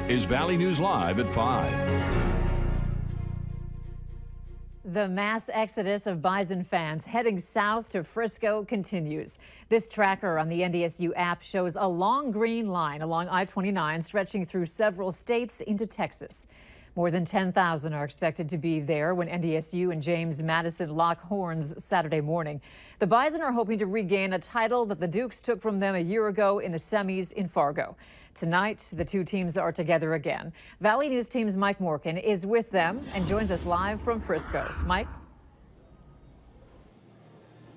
is Valley News Live at 5. The mass exodus of Bison fans heading south to Frisco continues. This tracker on the NDSU app shows a long green line along I-29 stretching through several states into Texas. More than 10,000 are expected to be there when NDSU and James Madison lock horns Saturday morning. The Bison are hoping to regain a title that the Dukes took from them a year ago in the semis in Fargo. Tonight, the two teams are together again. Valley News Team's Mike Morgan is with them and joins us live from Frisco. Mike?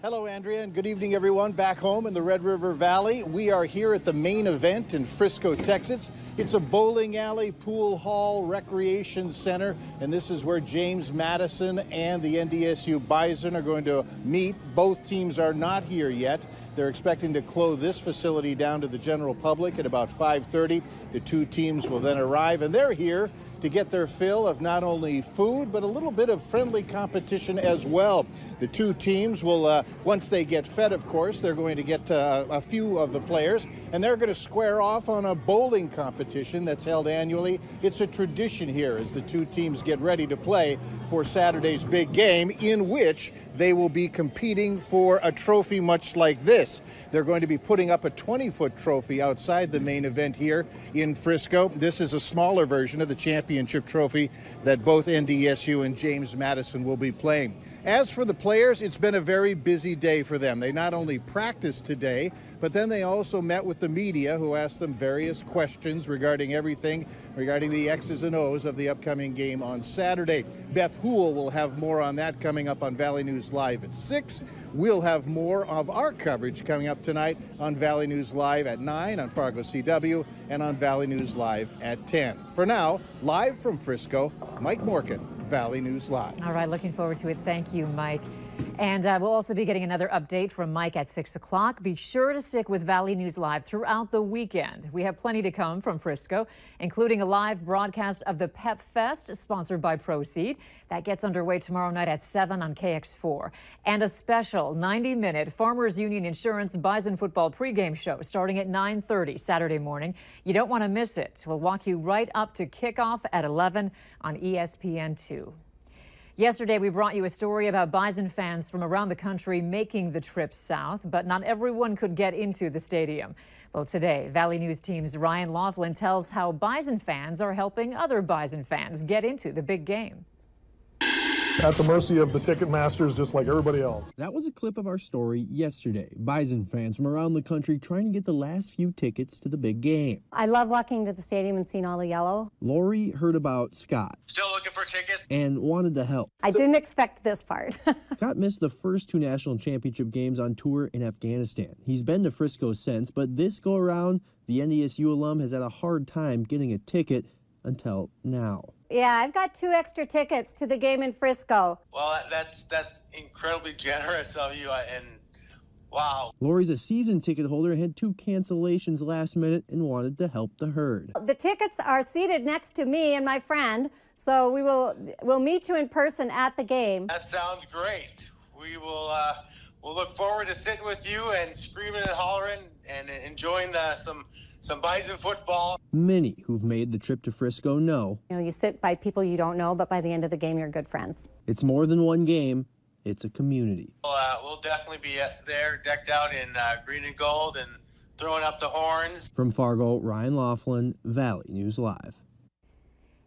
Hello, Andrea, and good evening, everyone. Back home in the Red River Valley, we are here at the main event in Frisco, Texas. It's a bowling alley, pool hall, recreation center, and this is where James Madison and the NDSU Bison are going to meet. Both teams are not here yet. They're expecting to close this facility down to the general public at about 5:30. The two teams will then arrive, and they're here to get their fill of not only food, but a little bit of friendly competition as well. The two teams will, once they get fed, of course, they're going to get a few of the players, and they're going to square off on a bowling competition that's held annually. It's a tradition here as the two teams get ready to play for Saturday's big game, in which they will be competing for a trophy much like this. They're going to be putting up a 20-foot trophy outside the main event here in Frisco. This is a smaller version of the championship trophy that both NDSU and James Madison will be playing. As for the players, it's been a very busy day for them. They not only practiced today, but then they also met with the media, who asked them various questions regarding everything, regarding the X's and O's of the upcoming game on Saturday. Beth Houle will have more on that coming up on Valley News Live at 6. We'll have more of our coverage coming up tonight on Valley News Live at 9 on Fargo CW and on Valley News Live at 10. For now, live from Frisco, Mike Morgan, Valley News Live. All right, looking forward to it. Thank you, Mike. And we'll also be getting another update from Mike at 6 o'clock. Be sure to stick with Valley News Live throughout the weekend. We have plenty to come from Frisco, including a live broadcast of the Pep Fest, sponsored by Proceed. That gets underway tomorrow night at 7 on KX4. And a special 90-minute Farmers Union Insurance Bison football pregame show starting at 9:30 Saturday morning. You don't want to miss it. We'll walk you right up to kickoff at 11 on ESPN2. Yesterday, we brought you a story about Bison fans from around the country making the trip south, but not everyone could get into the stadium. Well, today, Valley News Team's Ryan Laughlin tells how Bison fans are helping other Bison fans get into the big game. At the mercy of the ticket masters, just like everybody else. That was a clip of our story yesterday. Bison fans from around the country trying to get the last few tickets to the big game. I love walking to the stadium and seeing all the yellow. Lori heard about Scott. Still looking for tickets? And wanted to help. I didn't expect this part. Scott missed the first two national championship games on tour in Afghanistan. He's been to Frisco since, but this go around, the NDSU alum has had a hard time getting a ticket until now. Yeah, I've got 2 extra tickets to the game in Frisco. Well, that's incredibly generous of you, and wow. Lori's a season ticket holder and had 2 cancellations last minute and wanted to help the herd. The tickets are seated next to me and my friend, so we'll meet you in person at the game. That sounds great. We'll look forward to sitting with you and screaming and hollering and enjoying some Bison football. Many who've made the trip to Frisco know. You know, you sit by people you don't know, but by the end of the game, you're good friends. It's more than one game. It's a community. We'll definitely be there, decked out in green and gold and throwing up the horns. From Fargo, Ryan Laughlin, Valley News Live.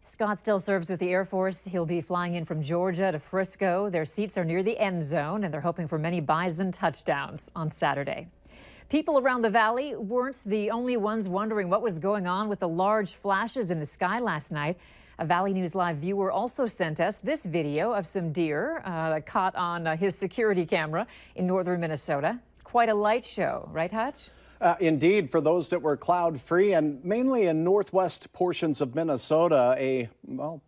Scott still serves with the Air Force. He'll be flying in from Georgia to Frisco. Their seats are near the end zone, and they're hoping for many Bison touchdowns on Saturday. People around the valley weren't the only ones wondering what was going on with the large flashes in the sky last night. A Valley News Live viewer also sent us this video of some deer caught on his security camera in northern Minnesota. It's quite a light show, right, Hutch? Indeed, for those that were cloud-free and mainly in northwest portions of Minnesota, a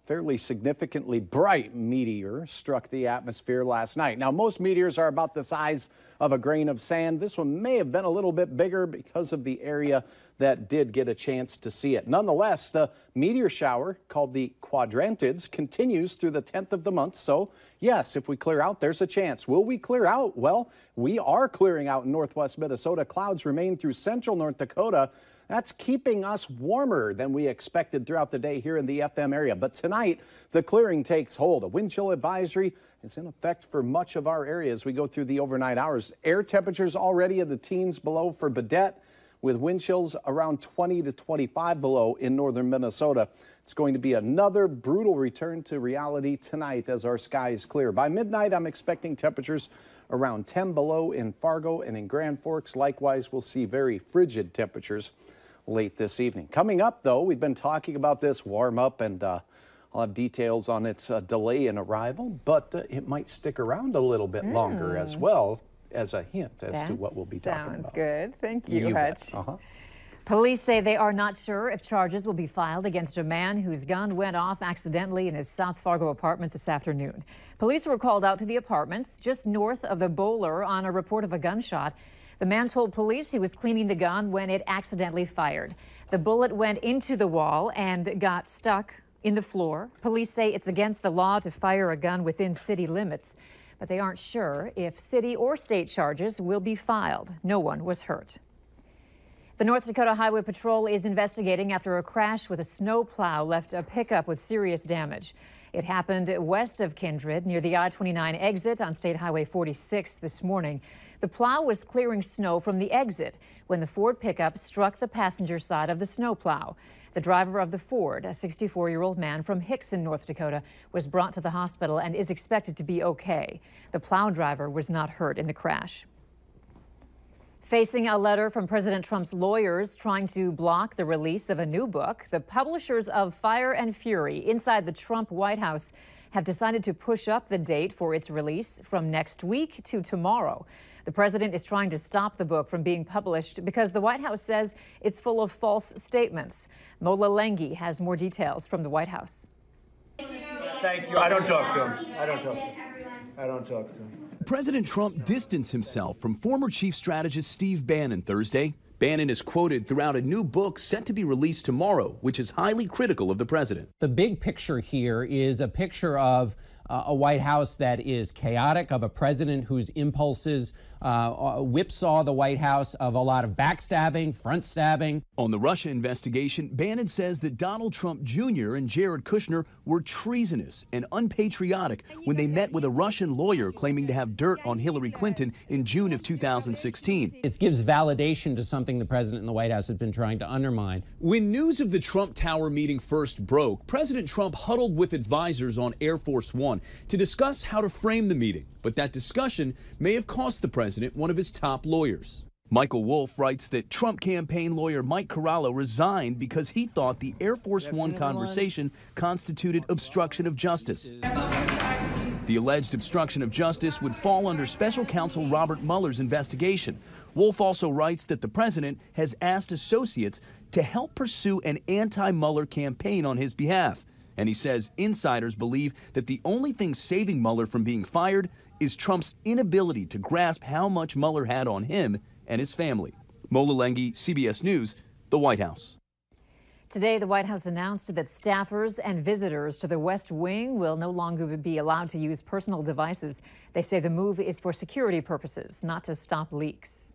fairly significantly bright meteor struck the atmosphere last night. Now, most meteors are about the size of a grain of sand. This one may have been a little bit bigger because of the area that did get a chance to see it. Nonetheless, the meteor shower, called the Quadrantids, continues through the 10th of the month. So, yes, if we clear out, there's a chance. Will we clear out? Well, we are clearing out in northwest Minnesota. Clouds remain through central North Dakota. That's keeping us warmer than we expected throughout the day here in the FM area. But tonight, the clearing takes hold. A wind chill advisory is in effect for much of our area as we go through the overnight hours. Air temperatures already in the teens below for Baudette, with wind chills around 20 to 25 below in northern Minnesota. It's going to be another brutal return to reality tonight as our skies clear. By midnight, I'm expecting temperatures around 10 below in Fargo and in Grand Forks. Likewise, we'll see very frigid temperatures late this evening. Coming up, though, we've been talking about this warm up, and I'll have details on its delay in arrival, but it might stick around a little bit longer as well, as a hint as to what we'll be talking about. Sounds good. Thank you, Hutch. Bet. Police say they are not sure if charges will be filed against a man whose gun went off accidentally in his South Fargo apartment this afternoon. Police were called out to the apartments just north of the Bowler on a report of a gunshot. The man told police he was cleaning the gun when it accidentally fired. The bullet went into the wall and got stuck in the floor. Police say it's against the law to fire a gun within city limits, but they aren't sure if city or state charges will be filed. No one was hurt. The North Dakota Highway Patrol is investigating after a crash with a snowplow left a pickup with serious damage. It happened west of Kindred near the I-29 exit on State Highway 46 this morning. The plow was clearing snow from the exit when the Ford pickup struck the passenger side of the snowplow. The driver of the Ford, a 64-year-old man from Hickson, North Dakota, was brought to the hospital and is expected to be okay. The plow driver was not hurt in the crash. Facing a letter from President Trump's lawyers trying to block the release of a new book, the publishers of Fire and Fury Inside the Trump White House have decided to push up the date for its release from next week to tomorrow. The president is trying to stop the book from being published because the White House says it's full of false statements. Mola Lenghi has more details from the White House. Thank you. I don't talk to him. I don't talk to him. President Trump distanced himself from former chief strategist Steve Bannon Thursday. Bannon is quoted throughout a new book set to be released tomorrow, which is highly critical of the president. The big picture here is a picture of a White House that is chaotic, of a president whose impulses whipsaw the White House, of a lot of backstabbing, front stabbing. On the Russia investigation, Bannon says that Donald Trump Jr. and Jared Kushner were treasonous and unpatriotic when they met with a Russian lawyer claiming to have dirt on Hillary Clinton in June of 2016. It gives validation to something the president and the White House have been trying to undermine. When news of the Trump Tower meeting first broke, President Trump huddled with advisors on Air Force One to discuss how to frame the meeting. But that discussion may have cost the president one of his top lawyers. Michael Wolff writes that Trump campaign lawyer Mike Corallo resigned because he thought the Air Force One conversation constituted obstruction of justice. The alleged obstruction of justice would fall under special counsel Robert Mueller's investigation. Wolff also writes that the president has asked associates to help pursue an anti-Mueller campaign on his behalf. And he says insiders believe that the only thing saving Mueller from being fired is Trump's inability to grasp how much Mueller had on him and his family. Mola Lenghi, CBS News, the White House. Today, the White House announced that staffers and visitors to the West Wing will no longer be allowed to use personal devices. They say the move is for security purposes, not to stop leaks.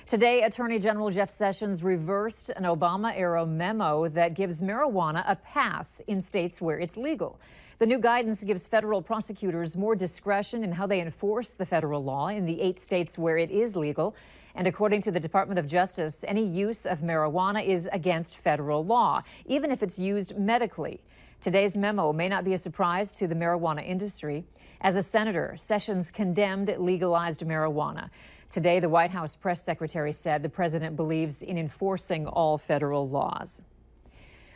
Today, Attorney General Jeff Sessions reversed an Obama-era memo that gives marijuana a pass in states where it's legal. The new guidance gives federal prosecutors more discretion in how they enforce the federal law in the 8 states where it is legal. And according to the Department of Justice, any use of marijuana is against federal law, even if it's used medically. Today's memo may not be a surprise to the marijuana industry. As a senator, Sessions condemned legalized marijuana. Today, the White House press secretary said the president believes in enforcing all federal laws.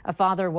A father